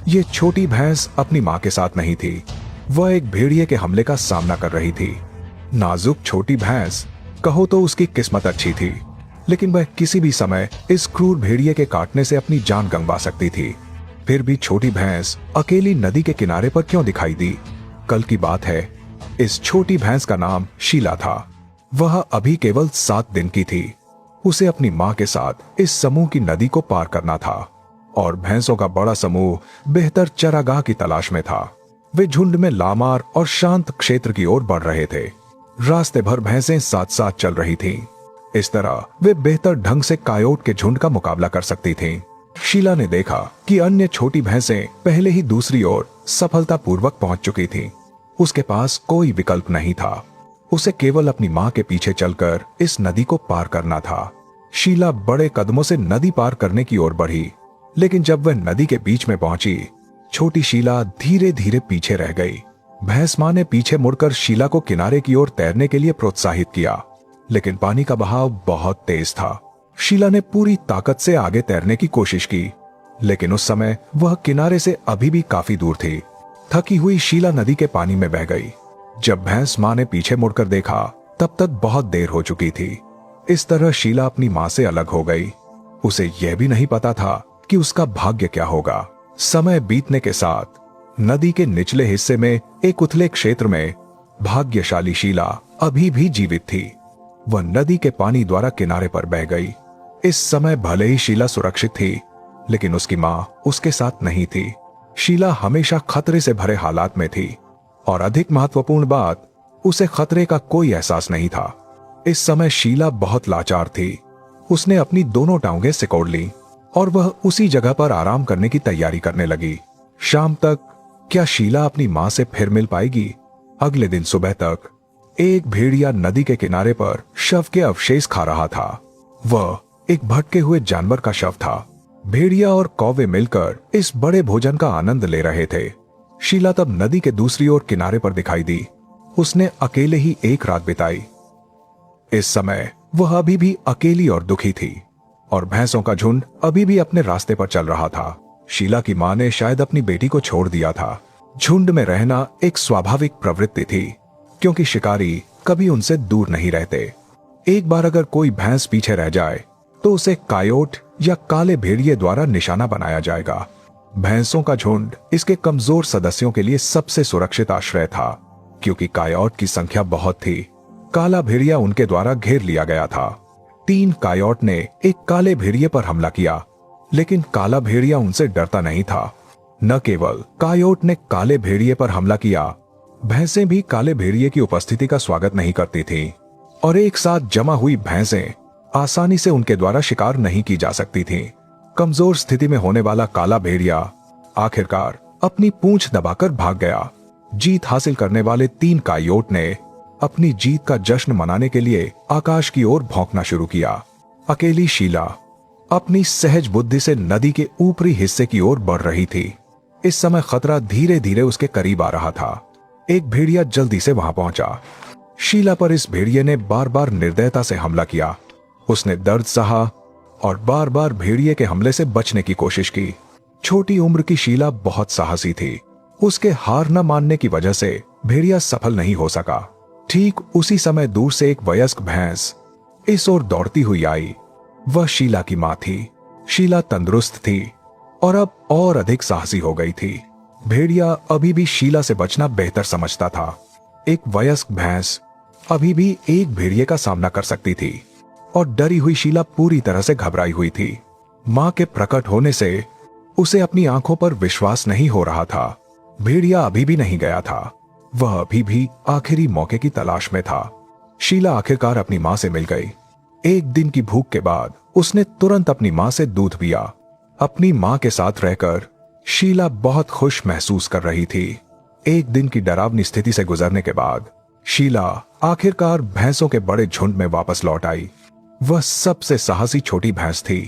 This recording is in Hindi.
ये छोटी भैंस अपनी माँ के साथ नहीं थी, वह एक भेड़िए के हमले का सामना कर रही थी। नाजुक छोटी भैंस, कहो तो उसकी किस्मत अच्छी थी, लेकिन वह किसी भी समय इस क्रूर भेड़िए के काटने से अपनी जान गंवा सकती थी। फिर भी छोटी भैंस अकेली नदी के किनारे पर क्यों दिखाई दी? कल की बात है। इस छोटी भैंस का नाम शीला था। वह अभी केवल 7 दिन की थी। उसे अपनी माँ के साथ इस समूह की नदी को पार करना था और भैंसों का बड़ा समूह बेहतर चरागाह की तलाश में था। वे झुंड में लामार और शांत क्षेत्र की ओर बढ़ रहे थे। रास्ते भर भैंसें साथ साथ चल रही थीं। इस तरह वे बेहतर ढंग से कायोट के झुंड का मुकाबला कर सकती थीं। शीला ने देखा कि अन्य छोटी भैंसें पहले ही दूसरी ओर सफलतापूर्वक पहुंच चुकी थीं। उसके पास कोई विकल्प नहीं था। उसे केवल अपनी मां के पीछे चलकर इस नदी को पार करना था। शीला बड़े कदमों से नदी पार करने की ओर बढ़ी, लेकिन जब वह नदी के बीच में पहुंची, छोटी शीला धीरे धीरे पीछे रह गई। भैंस मां ने पीछे मुड़कर शीला को किनारे की ओर तैरने के लिए प्रोत्साहित किया, लेकिन पानी का बहाव बहुत तेज था। शीला ने पूरी ताकत से आगे तैरने की कोशिश की, लेकिन उस समय वह किनारे से अभी भी काफी दूर थी। थकी हुई शीला नदी के पानी में बह गई। जब भैंस मां ने पीछे मुड़कर देखा, तब तक बहुत देर हो चुकी थी। इस तरह शीला अपनी मां से अलग हो गई। उसे यह भी नहीं पता था कि उसका भाग्य क्या होगा। समय बीतने के साथ नदी के निचले हिस्से में एक उथले क्षेत्र में भाग्यशाली शीला अभी भी जीवित थी। वह नदी के पानी द्वारा किनारे पर बह गई। इस समय भले ही शीला सुरक्षित थी, लेकिन उसकी मां उसके साथ नहीं थी। शीला हमेशा खतरे से भरे हालात में थी, और अधिक महत्वपूर्ण बात, उसे खतरे का कोई एहसास नहीं था। इस समय शीला बहुत लाचार थी। उसने अपनी दोनों टांगें सिकोड़ ली और वह उसी जगह पर आराम करने की तैयारी करने लगी। शाम तक क्या शीला अपनी मां से फिर मिल पाएगी? अगले दिन सुबह तक एक भेड़िया नदी के किनारे पर शव के अवशेष खा रहा था। वह एक भटके हुए जानवर का शव था। भेड़िया और कौवे मिलकर इस बड़े भोजन का आनंद ले रहे थे। शीला तब नदी के दूसरी ओर किनारे पर दिखाई दी। उसने अकेले ही एक रात बिताई। इस समय वह अभी भी अकेली और दुखी थी, और भैंसों का झुंड अभी भी अपने रास्ते पर चल रहा था। शीला की मां ने शायद अपनी बेटी को छोड़ दिया था। झुंड में रहना एक स्वाभाविक प्रवृत्ति थी, क्योंकि शिकारी कभी उनसे दूर नहीं रहते। एक बार अगर कोई भैंस पीछे रह जाए, तो उसे कायोट या काले भेड़िए द्वारा निशाना बनाया जाएगा। भैंसों का झुंड इसके कमजोर सदस्यों के लिए सबसे सुरक्षित आश्रय था, क्योंकि कायोट की संख्या बहुत थी। काला भेड़िया उनके द्वारा घेर लिया गया था। 3 कायोट ने एक काले भेड़िए पर हमला किया, लेकिन काला भेड़िया उनसे डरता नहीं था। न केवल कायोट ने काले भेड़िए पर हमला किया, भैंसें भी काले भेड़िए की उपस्थिति का स्वागत नहीं करती थीं, और एक साथ जमा हुई भैंसें आसानी से उनके द्वारा शिकार नहीं की जा सकती थीं। कमजोर स्थिति में होने वाला काला भेड़िया आखिरकार अपनी पूंछ दबाकर भाग गया। जीत हासिल करने वाले 3 कायोट ने अपनी जीत का जश्न मनाने के लिए आकाश की ओर भौंकना शुरू किया। अकेली शीला अपनी सहज बुद्धि से नदी के ऊपरी हिस्से की ओर बढ़ रही थी। इस समय खतरा धीरे धीरे उसके करीब आ रहा था। एक भेड़िया जल्दी से वहां पहुंचा। शीला पर इस भेड़िए ने बार बार निर्दयता से हमला किया। उसने दर्द सहा और बार बार भेड़िए के हमले से बचने की कोशिश की। छोटी उम्र की शीला बहुत साहसी थी। उसके हार न मानने की वजह से भेड़िया सफल नहीं हो सका। ठीक उसी समय दूर से एक वयस्क भैंस इस ओर दौड़ती हुई आई। वह शीला की मां थी। शीला तंदुरुस्त थी और अब और अधिक साहसी हो गई थी। भेड़िया अभी भी शीला से बचना बेहतर समझता था। एक वयस्क भैंस अभी भी एक भेड़िए का सामना कर सकती थी, और डरी हुई शीला पूरी तरह से घबराई हुई थी। मां के प्रकट होने से उसे अपनी आंखों पर विश्वास नहीं हो रहा था। भेड़िया अभी भी नहीं गया था। वह अभी भी आखिरी मौके की तलाश में था। शीला आखिरकार अपनी मां से मिल गई। एक दिन की भूख के बाद उसने तुरंत अपनी मां से दूध पिया। अपनी मां के साथ रहकर शीला बहुत खुश महसूस कर रही थी। एक दिन की डरावनी स्थिति से गुजरने के बाद शीला आखिरकार भैंसों के बड़े झुंड में वापस लौट आई। वह सबसे साहसी छोटी भैंस थी।